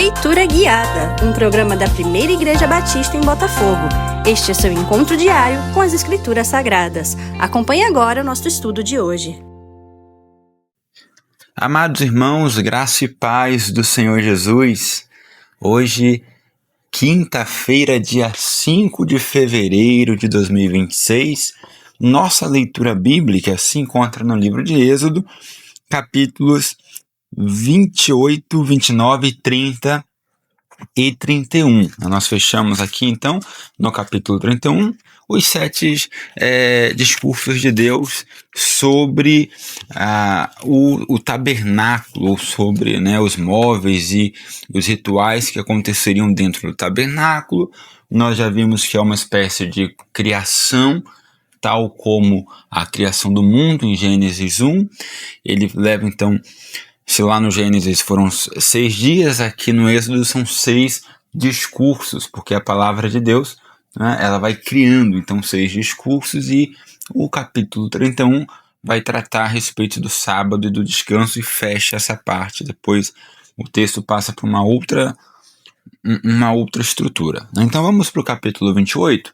Leitura Guiada, um programa da Primeira Igreja Batista em Botafogo. Este é seu encontro diário com as Escrituras Sagradas. Acompanhe agora o nosso estudo de hoje. Amados irmãos, graça e paz do Senhor Jesus. Hoje, quinta-feira, dia 5 de fevereiro de 2026, nossa leitura bíblica se encontra no livro de Êxodo, capítulos 28, 29, 30 e 31. Nós fechamos aqui, então, no capítulo 31, os 7 discursos de Deus sobre o tabernáculo, sobre os móveis e os rituais que aconteceriam dentro do tabernáculo. Nós já vimos que é uma espécie de criação, tal como a criação do mundo em Gênesis 1. Ele leva, então, se lá no Gênesis foram 6 dias, aqui no Êxodo são 6 discursos, porque a palavra de Deus, ela vai criando, então, 6 discursos, e o capítulo 31 vai tratar a respeito do sábado e do descanso e fecha essa parte. Depois o texto passa para uma outra estrutura. Então vamos para o capítulo 28,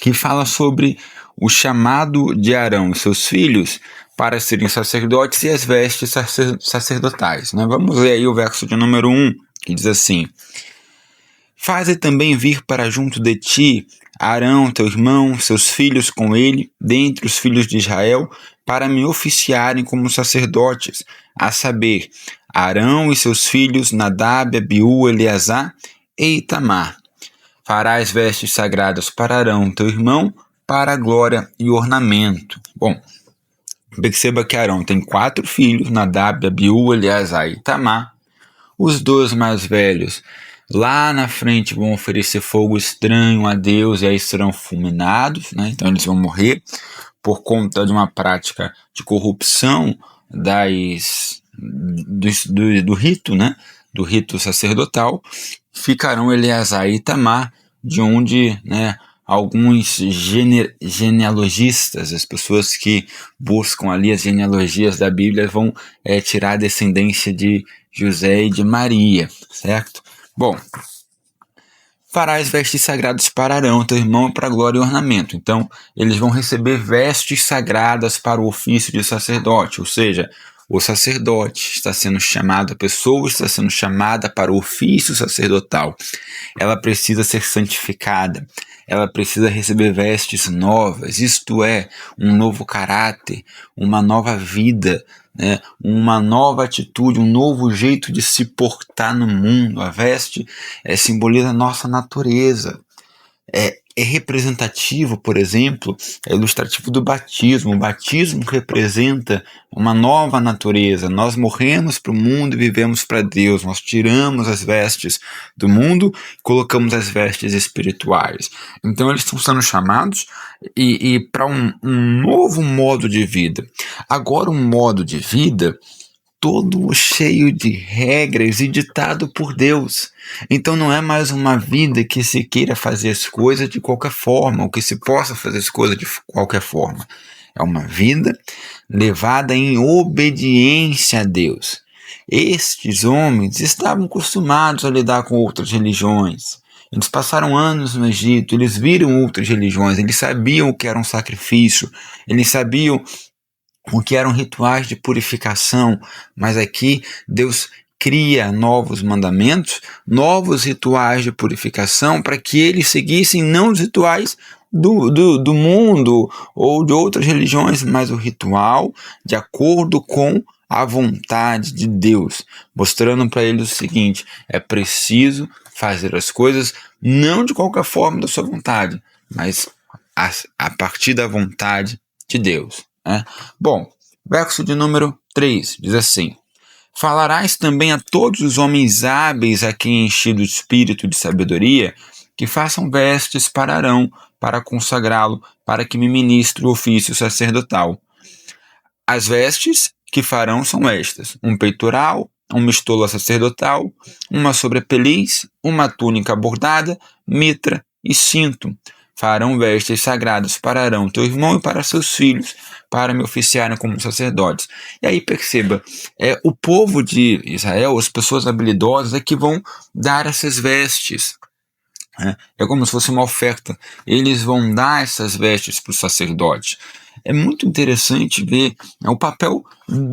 que fala sobre o chamado de Arão e seus filhos para serem sacerdotes e as vestes sacerdotais. Vamos ler aí o verso de número 1, que diz assim: Faze também vir para junto de ti Arão, teu irmão, seus filhos com ele, dentre os filhos de Israel, para me oficiarem como sacerdotes, a saber, Arão e seus filhos, Nadab, Abiú, Eleazar e Itamar. Farás vestes sagradas para Arão, teu irmão, para a glória e ornamento. Bom, perceba que Arão tem 4 filhos, Nadab, Abiú, Eleazar e Itamar. Os 2 mais velhos lá na frente vão oferecer fogo estranho a Deus e aí serão fulminados, Então eles vão morrer por conta de uma prática de corrupção do rito, do rito sacerdotal. Ficarão Eleazar e Itamar, de onde alguns genealogistas, as pessoas que buscam ali as genealogias da Bíblia, vão tirar a descendência de José e de Maria, certo? Bom, farás vestes sagradas para Arão, teu irmão, para glória e ornamento. Então, eles vão receber vestes sagradas para o ofício de sacerdote, ou seja, o sacerdote está sendo chamado, a pessoa está sendo chamada para o ofício sacerdotal. Ela precisa ser santificada, ela precisa receber vestes novas, isto é, um novo caráter, uma nova vida, uma nova atitude, um novo jeito de se portar no mundo. A veste simboliza a nossa natureza. É representativo, por exemplo, é ilustrativo do batismo. O batismo representa uma nova natureza. Nós morremos para o mundo e vivemos para Deus. Nós tiramos as vestes do mundo, colocamos as vestes espirituais. Então eles estão sendo chamados e para um novo modo de vida. Agora, um modo de vida todo cheio de regras e ditado por Deus. Então não é mais uma vida que se queira fazer as coisas de qualquer forma, ou que se possa fazer as coisas de qualquer forma. É uma vida levada em obediência a Deus. Estes homens estavam acostumados a lidar com outras religiões. Eles passaram anos no Egito, eles viram outras religiões, eles sabiam o que era um sacrifício, eles sabiam o que eram rituais de purificação, mas aqui Deus cria novos mandamentos, novos rituais de purificação, para que eles seguissem não os rituais do mundo ou de outras religiões, mas o ritual de acordo com a vontade de Deus, mostrando para eles o seguinte: é preciso fazer as coisas não de qualquer forma da sua vontade, mas a partir da vontade de Deus. Bom, verso de número 3 diz assim: Falarás também a todos os homens hábeis a quem enchido de espírito de sabedoria, que façam vestes para Arão, para consagrá-lo, para que me ministre o ofício sacerdotal. As vestes que farão são estas: um peitoral, uma estola sacerdotal, uma sobrepeliz, uma túnica bordada, mitra e cinto. farão vestes sagradas para Arão, teu irmão, e para seus filhos, para me oficiarem como sacerdotes. E aí perceba, o povo de Israel, as pessoas habilidosas, é que vão dar essas vestes. É como se fosse uma oferta. Eles vão dar essas vestes para o sacerdote. É muito interessante ver o papel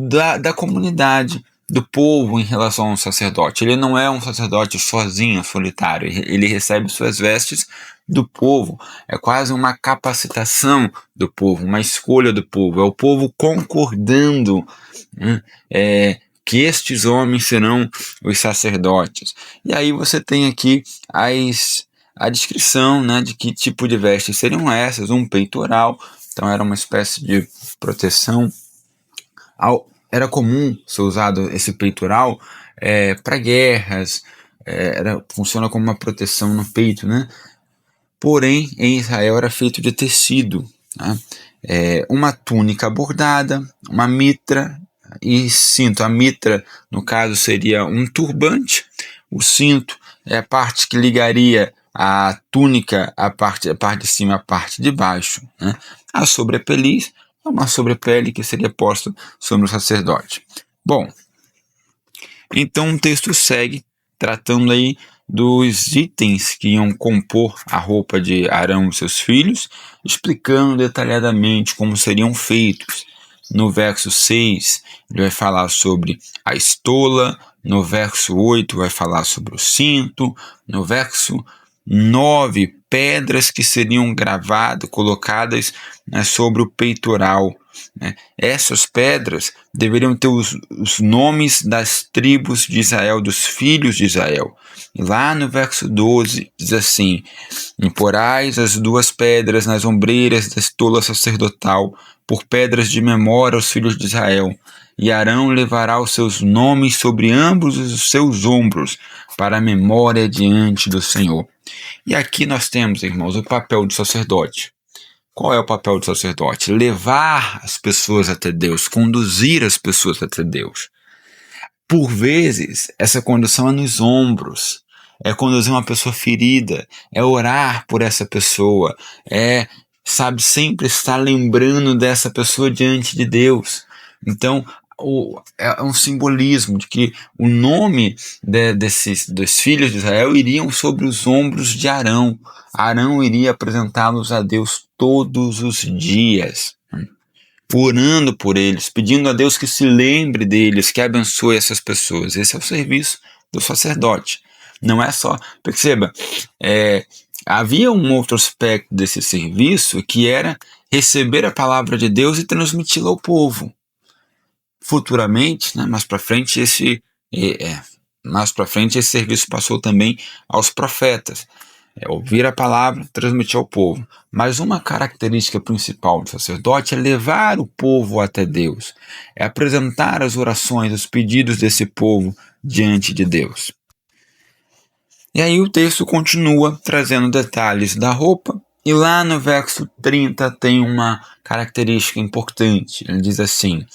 da comunidade, do povo em relação ao sacerdote. Ele não é um sacerdote sozinho, solitário. Ele recebe suas vestes do povo. É quase uma capacitação do povo, uma escolha do povo. É o povo concordando, que estes homens serão os sacerdotes. E aí você tem aqui a descrição, de que tipo de vestes seriam essas. Um peitoral, então era uma espécie de proteção. Era comum ser usado esse peitoral para guerras, funciona como uma proteção no peito, Porém, em Israel era feito de tecido, uma túnica bordada, uma mitra e cinto. A mitra, no caso, seria um turbante. O cinto é a parte que ligaria a túnica, a parte de cima, a parte de baixo. A sobrepeliz é uma sobrepele que seria posta sobre o sacerdote. Bom, então o texto segue tratando aí dos itens que iam compor a roupa de Arão e seus filhos, explicando detalhadamente como seriam feitos. No verso 6, ele vai falar sobre a estola. No verso 8, vai falar sobre o cinto. No verso 9, pedras que seriam gravadas, colocadas sobre o peitoral. Essas pedras deveriam ter os nomes das tribos de Israel, dos filhos de Israel. E lá no verso 12 diz assim: imporás as 2 pedras nas ombreiras da estola sacerdotal, por pedras de memória aos filhos de Israel. E Arão levará os seus nomes sobre ambos os seus ombros, para a memória diante do Senhor. E aqui nós temos, irmãos, o papel do sacerdote. Qual é o papel do sacerdote? Levar as pessoas até Deus, conduzir as pessoas até Deus. Por vezes, essa condução é nos ombros, é conduzir uma pessoa ferida, é orar por essa pessoa, sempre estar lembrando dessa pessoa diante de Deus. Então, é um simbolismo de que o nome dos filhos de Israel iriam sobre os ombros de Arão. Arão iria apresentá-los a Deus todos os dias, orando por eles, pedindo a Deus que se lembre deles, que abençoe essas pessoas. Esse é o serviço do sacerdote. Não é só... Perceba, havia um outro aspecto desse serviço, que era receber a palavra de Deus e transmiti-la ao povo. Futuramente, mais para frente, esse serviço passou também aos profetas. Ouvir a palavra, transmitir ao povo. Mas uma característica principal do sacerdote é levar o povo até Deus. É apresentar as orações, os pedidos desse povo diante de Deus. E aí o texto continua trazendo detalhes da roupa. E lá no verso 30 tem uma característica importante. Ele diz assim: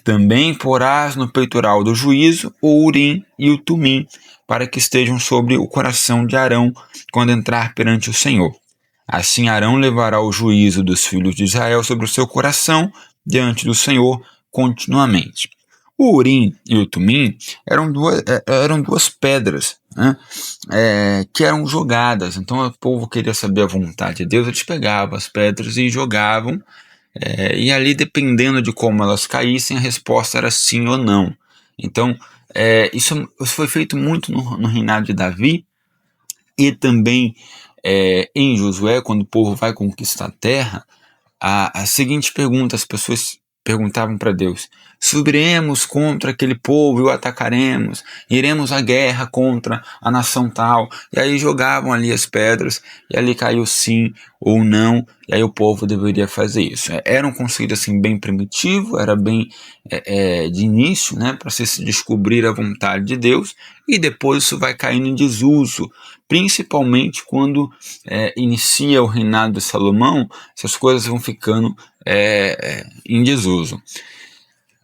também porás no peitoral do juízo o Urim e o Tumim, para que estejam sobre o coração de Arão quando entrar perante o Senhor. Assim Arão levará o juízo dos filhos de Israel sobre o seu coração diante do Senhor continuamente. O Urim e o Tumim eram duas pedras, que eram jogadas. Então o povo queria saber a vontade de Deus, eles pegavam as pedras e jogavam. E ali, dependendo de como elas caíssem, a resposta era sim ou não. Então, isso foi feito muito no reinado de Davi e também em Josué, quando o povo vai conquistar a terra. A seguinte pergunta, as pessoas perguntavam para Deus: subiremos contra aquele povo e o atacaremos, iremos à guerra contra a nação tal. E aí jogavam ali as pedras e ali caiu sim ou não, e aí o povo deveria fazer isso. Era um conceito assim bem primitivo, era bem de início, para se descobrir a vontade de Deus, e depois isso vai caindo em desuso, principalmente quando inicia o reinado de Salomão. Essas coisas vão ficando em desuso.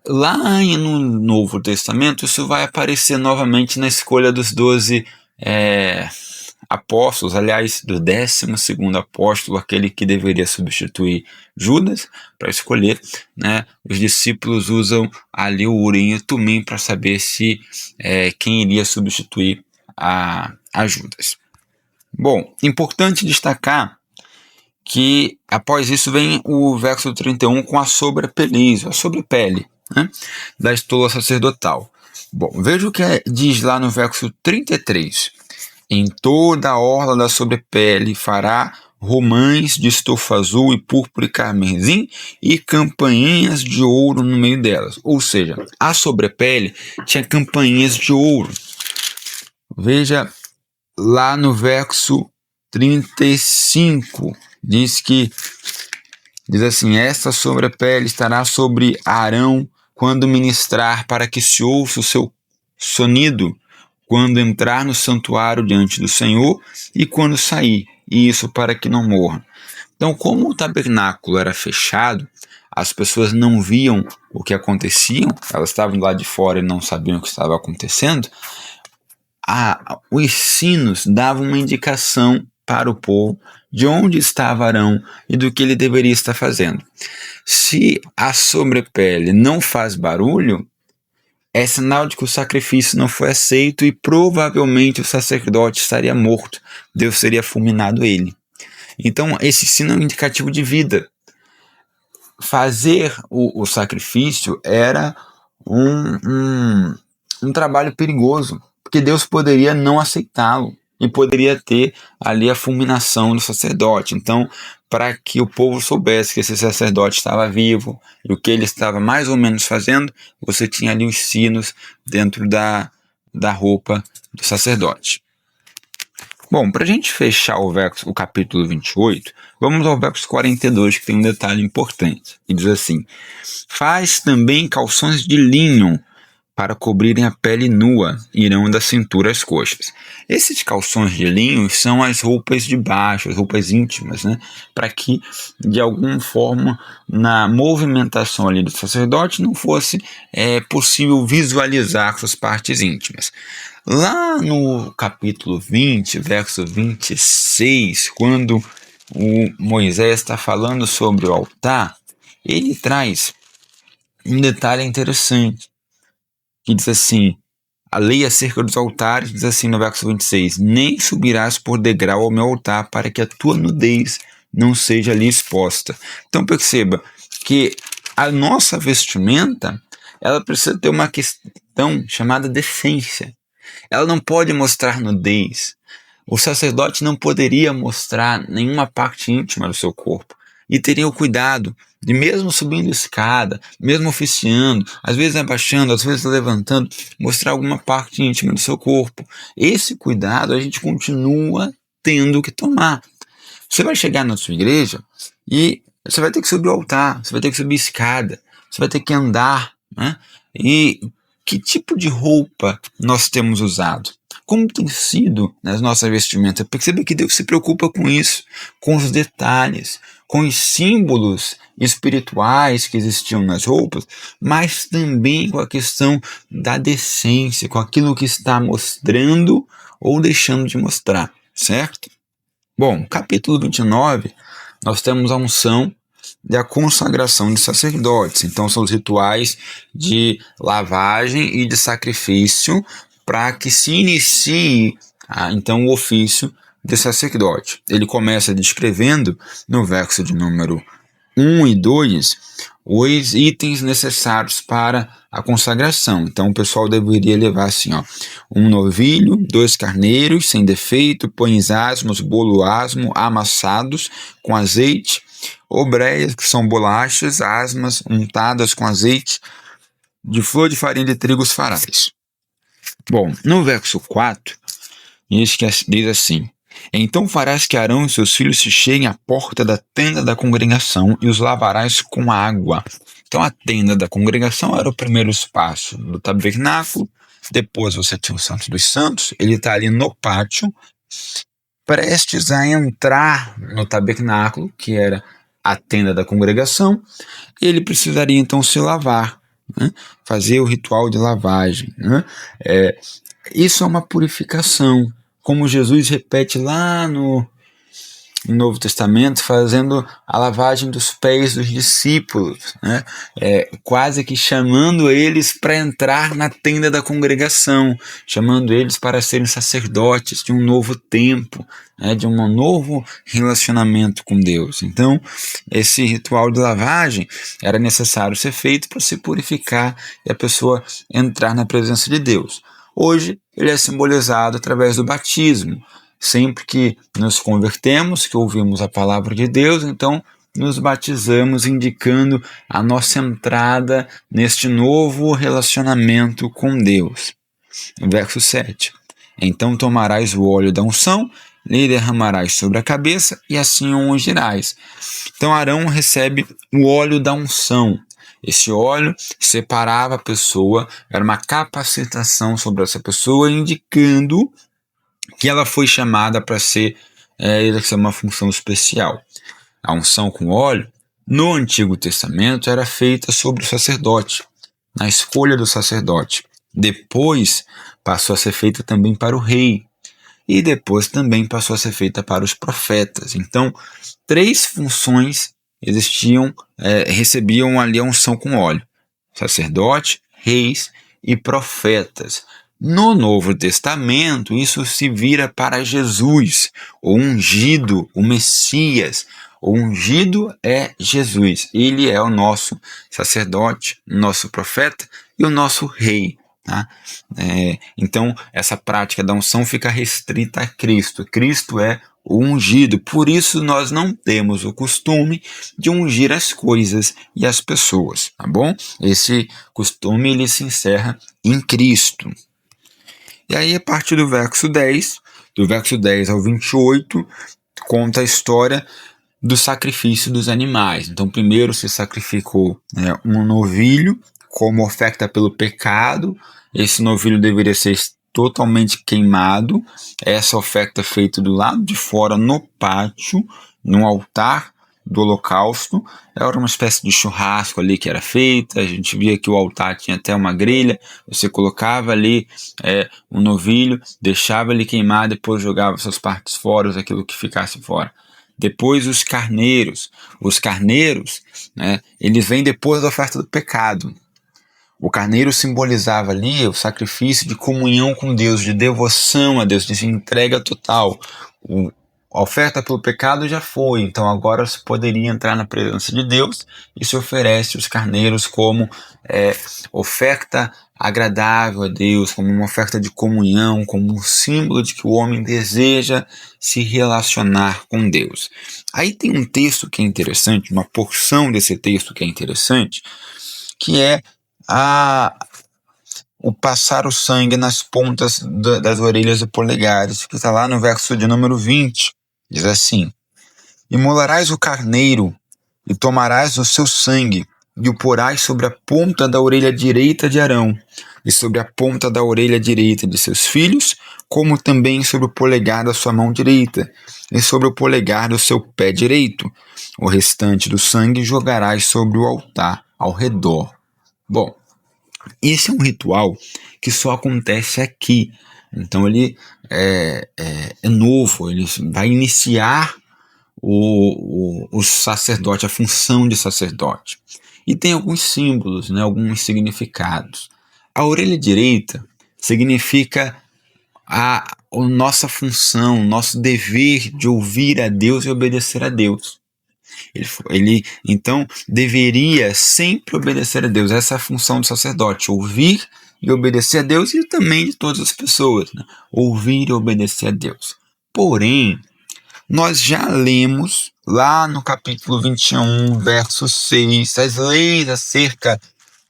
Lá no Novo Testamento, isso vai aparecer novamente na escolha dos 12 apóstolos, aliás, do 12º apóstolo, aquele que deveria substituir Judas, para escolher, né? Os discípulos usam ali o Urim e o Tumim para saber se quem iria substituir a Judas. Bom, importante destacar que após isso vem o verso 31 com a sobrepeliz, a sobrepele, né, da estola sacerdotal. Bom, veja o que diz lá no verso 33. Em toda a orla da sobrepele fará romães de estofa azul e púrpura e carmesim e campainhas de ouro no meio delas. Ou seja, a sobrepele tinha campainhas de ouro. Veja lá no verso 35, diz assim: esta sobrepele estará sobre Arão quando ministrar, para que se ouça o seu sonido quando entrar no santuário diante do Senhor e quando sair, e isso para que não morra. Então, como o tabernáculo era fechado, as pessoas não viam o que acontecia, elas estavam lá de fora e não sabiam o que estava acontecendo. Os sinos davam uma indicação para o povo de onde estava Arão e do que ele deveria estar fazendo. Se a sobrepele não faz barulho, é sinal de que o sacrifício não foi aceito e provavelmente o sacerdote estaria morto. Deus teria fulminado ele. Então, esse sino é um indicativo de vida. Fazer o sacrifício era um trabalho perigoso, porque Deus poderia não aceitá-lo e poderia ter ali a fulminação do sacerdote. Então, para que o povo soubesse que esse sacerdote estava vivo e o que ele estava mais ou menos fazendo, você tinha ali os sinos dentro da roupa do sacerdote. Bom, para a gente fechar o capítulo 28, vamos ao verso 42, que tem um detalhe importante. E diz assim: faz também calções de linho para cobrirem a pele nua, irão da cintura às coxas. Esses calções de linho são as roupas de baixo, as roupas íntimas, né? Para que, de alguma forma, na movimentação ali do sacerdote não fosse possível visualizar suas partes íntimas. Lá no capítulo 20, verso 26, quando o Moisés está falando sobre o altar, ele traz um detalhe interessante, que diz assim: a lei acerca dos altares diz assim no verso 26, nem subirás por degrau ao meu altar, para que a tua nudez não seja ali exposta. Então perceba que a nossa vestimenta, ela precisa ter uma questão chamada decência. Ela não pode mostrar nudez. O sacerdote não poderia mostrar nenhuma parte íntima do seu corpo. E teria o cuidado de, mesmo subindo escada, mesmo oficiando, às vezes abaixando, às vezes levantando, mostrar alguma parte íntima do seu corpo. Esse cuidado a gente continua tendo que tomar. Você vai chegar na sua igreja e você vai ter que subir o altar, você vai ter que subir escada, você vai ter que andar, né? E que tipo de roupa nós temos usado? Como tem sido nas nossas vestimentas? Perceba que Deus se preocupa com isso, com os detalhes, com os símbolos espirituais que existiam nas roupas, mas também com a questão da decência, com aquilo que está mostrando ou deixando de mostrar, certo? Bom, capítulo 29, nós temos a unção da consagração de sacerdotes. Então são os rituais de lavagem e de sacrifício para que se inicie então o ofício de sacerdote. Ele começa descrevendo no verso de número 1 e 2 os itens necessários para a consagração. Então o pessoal deveria levar assim, um novilho, 2 carneiros sem defeito, pães asmos, bolo asmo, amassados com azeite, obreias, que são bolachas asmas untadas com azeite, de flor de farinha de trigo os farás. Bom, no verso 4, diz assim: então farás que Arão e seus filhos se cheguem à porta da tenda da congregação e os lavarás com água. Então a tenda da congregação era o primeiro espaço do tabernáculo. Depois você tinha o Santo dos Santos, ele está ali no pátio, prestes a entrar no tabernáculo, que era a tenda da congregação. Ele precisaria então se lavar, né? Fazer o ritual de lavagem, né? Isso é uma purificação, como Jesus repete lá no Novo Testamento, fazendo a lavagem dos pés dos discípulos, né? Quase que chamando eles para entrar na tenda da congregação, chamando eles para serem sacerdotes de um novo tempo, né? De um novo relacionamento com Deus. Então, esse ritual de lavagem era necessário ser feito para se purificar e a pessoa entrar na presença de Deus. Hoje, ele é simbolizado através do batismo. Sempre que nos convertemos, que ouvimos a palavra de Deus, então nos batizamos, indicando a nossa entrada neste novo relacionamento com Deus. Verso 7. Então tomarás o óleo da unção, lhe derramarás sobre a cabeça e assim o ungirás. Então Arão recebe o óleo da unção. Esse óleo separava a pessoa, era uma capacitação sobre essa pessoa, indicando que ela foi chamada para ser uma função especial. A unção com óleo, no Antigo Testamento, era feita sobre o sacerdote, na escolha do sacerdote. Depois passou a ser feita também para o rei. E depois também passou a ser feita para os profetas. Então, 3 funções existiam, recebiam ali a unção com óleo: sacerdote, reis e profetas. No Novo Testamento, isso se vira para Jesus, o ungido, o Messias. O ungido é Jesus. Ele é o nosso sacerdote, o nosso profeta e o nosso rei. Tá? Então, essa prática da unção fica restrita a Cristo. Cristo é o ungido. Por isso, nós não temos o costume de ungir as coisas e as pessoas. Tá bom? Esse costume ele se encerra em Cristo. E aí, a partir do verso 10 ao 28, conta a história do sacrifício dos animais. Então, primeiro se sacrificou um novilho como oferta pelo pecado. Esse novilho deveria ser totalmente queimado. Essa oferta feita do lado de fora, no pátio, no altar do holocausto. Era uma espécie de churrasco ali que era feita. A gente via que o altar tinha até uma grelha. Você colocava ali um novilho, deixava ele queimar, depois jogava suas partes fora, aquilo que ficasse fora. Depois os carneiros. Os carneiros, eles vêm depois da oferta do pecado. O carneiro simbolizava ali o sacrifício de comunhão com Deus, de devoção a Deus, de entrega total. A oferta pelo pecado já foi, então agora se poderia entrar na presença de Deus e se oferece os carneiros como oferta agradável a Deus, como uma oferta de comunhão, como um símbolo de que o homem deseja se relacionar com Deus. Aí tem um texto que é interessante, uma porção desse texto que é interessante, que é o passar o sangue nas pontas das orelhas e polegares, que está lá no verso de número 20. Diz assim: imolarás o carneiro e tomarás o seu sangue e o porás sobre a ponta da orelha direita de Arão e sobre a ponta da orelha direita de seus filhos, como também sobre o polegar da sua mão direita e sobre o polegar do seu pé direito. O restante do sangue jogarás sobre o altar ao redor. Bom, esse é um ritual que só acontece aqui. Então ele é novo, ele vai iniciar o sacerdote, a função de sacerdote. E tem alguns símbolos, alguns significados. A orelha direita significa a nossa função, nosso dever de ouvir a Deus e obedecer a Deus. Ele então deveria sempre obedecer a Deus. Essa é a função do sacerdote: ouvir e obedecer a Deus, e também de todas as pessoas, ouvir e obedecer a Deus. Porém, nós já lemos lá no capítulo 21, verso 6, as leis acerca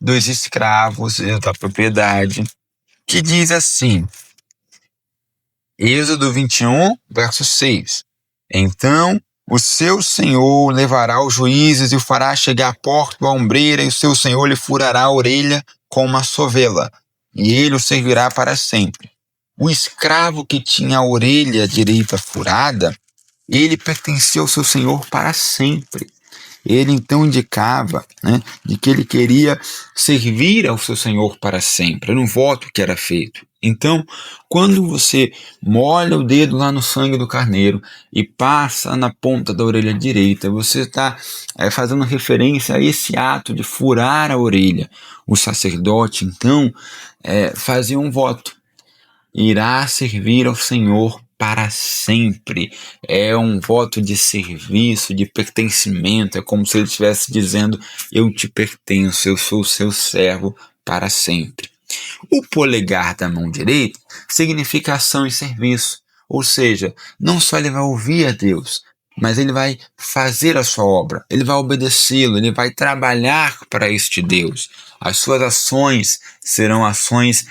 dos escravos e da propriedade, que diz assim, Êxodo 21, verso 6: então o seu senhor levará os juízes e o fará chegar à porta da ombreira, e o seu senhor lhe furará a orelha com uma sovela, e ele o servirá para sempre. O escravo que tinha a orelha direita furada, ele pertencia ao seu senhor para sempre. ele então indicava, né, de que ele queria servir ao seu Senhor para sempre. Era um voto que era feito. Então, quando você molha o dedo lá no sangue do carneiro e passa na ponta da orelha direita, você está fazendo referência a esse ato de furar a orelha. O sacerdote, então, fazia um voto. Irá servir ao Senhor para sempre. É um voto de serviço, de pertencimento. É como se ele estivesse dizendo: eu te pertenço, eu sou o seu servo para sempre. O polegar da mão direita significa ação e serviço, ou seja, não só ele vai ouvir a Deus, mas ele vai fazer a sua obra, ele vai obedecê-lo, ele vai trabalhar para este Deus. As suas ações serão ações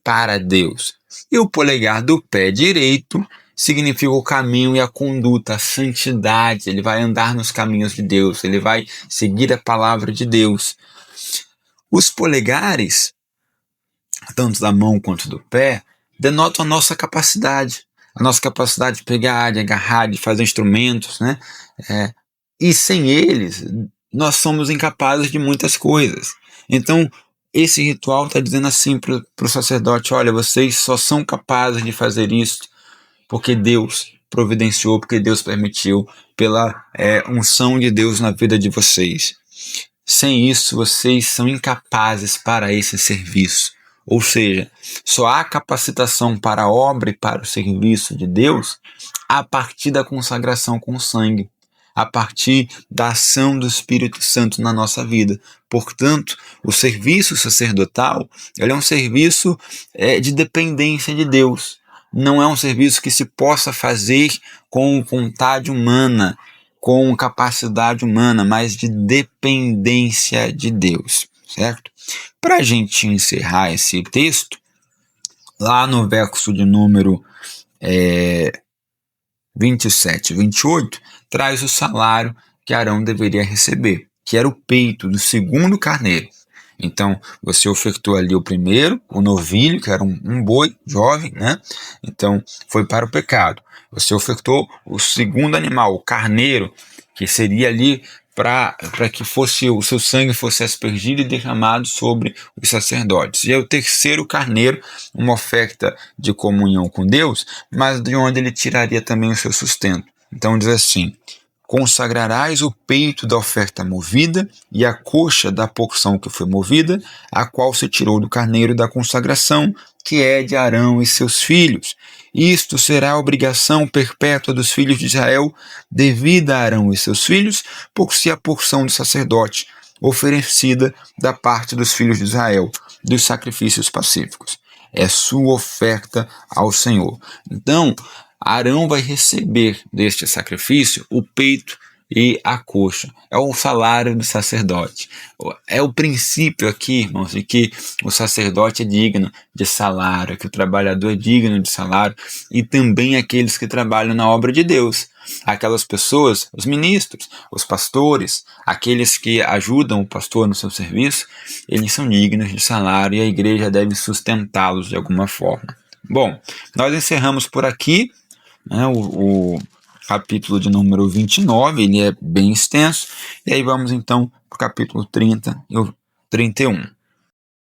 para Deus. E o polegar do pé direito significa o caminho e a conduta, a santidade. Ele vai andar nos caminhos de Deus, ele vai seguir a palavra de Deus. Os polegares, tanto da mão quanto do pé, denotam a nossa capacidade de pegar, de agarrar, de fazer instrumentos, né? E sem eles, nós somos incapazes de muitas coisas. Então, esse ritual está dizendo assim para o sacerdote: olha, vocês só são capazes de fazer isso porque Deus providenciou, porque Deus permitiu, pela unção de Deus na vida de vocês. Sem isso, vocês são incapazes para esse serviço. Ou seja, só há capacitação para a obra e para o serviço de Deus a partir da consagração com o sangue, a partir da ação do Espírito Santo na nossa vida. Portanto, o serviço sacerdotal ele é um serviço de dependência de Deus. Não é um serviço que se possa fazer com vontade humana, com capacidade humana, mas de dependência de Deus, certo? Para a gente encerrar esse texto, lá no verso de número 27 e 28, traz o salário que Arão deveria receber, que era o peito do segundo carneiro. Então, você ofertou ali o primeiro, o novilho, que era um boi jovem, né? Então, foi para o pecado. Você ofertou o segundo animal, o carneiro, que seria ali para que o seu sangue fosse aspergido e derramado sobre os sacerdotes. E aí o terceiro carneiro, uma oferta de comunhão com Deus, mas de onde ele tiraria também o seu sustento. Então diz assim: consagrarás o peito da oferta movida e a coxa da porção que foi movida, a qual se tirou do carneiro da consagração, que é de Arão e seus filhos. Isto será a obrigação perpétua dos filhos de Israel, devida a Arão e seus filhos, por ser a porção do sacerdote, oferecida da parte dos filhos de Israel, dos sacrifícios pacíficos. É sua oferta ao Senhor. Então, Arão vai receber deste sacrifício o peito e a coxa. É o salário do sacerdote. É o princípio aqui, irmãos, de que o sacerdote é digno de salário, que o trabalhador é digno de salário, e também aqueles que trabalham na obra de Deus. Aquelas pessoas, os ministros, os pastores, aqueles que ajudam o pastor no seu serviço, eles são dignos de salário e a igreja deve sustentá-los de alguma forma. Bom, nós encerramos por aqui, né, o capítulo de número 29, ele é bem extenso, e aí vamos então para o capítulo 30 e o 31.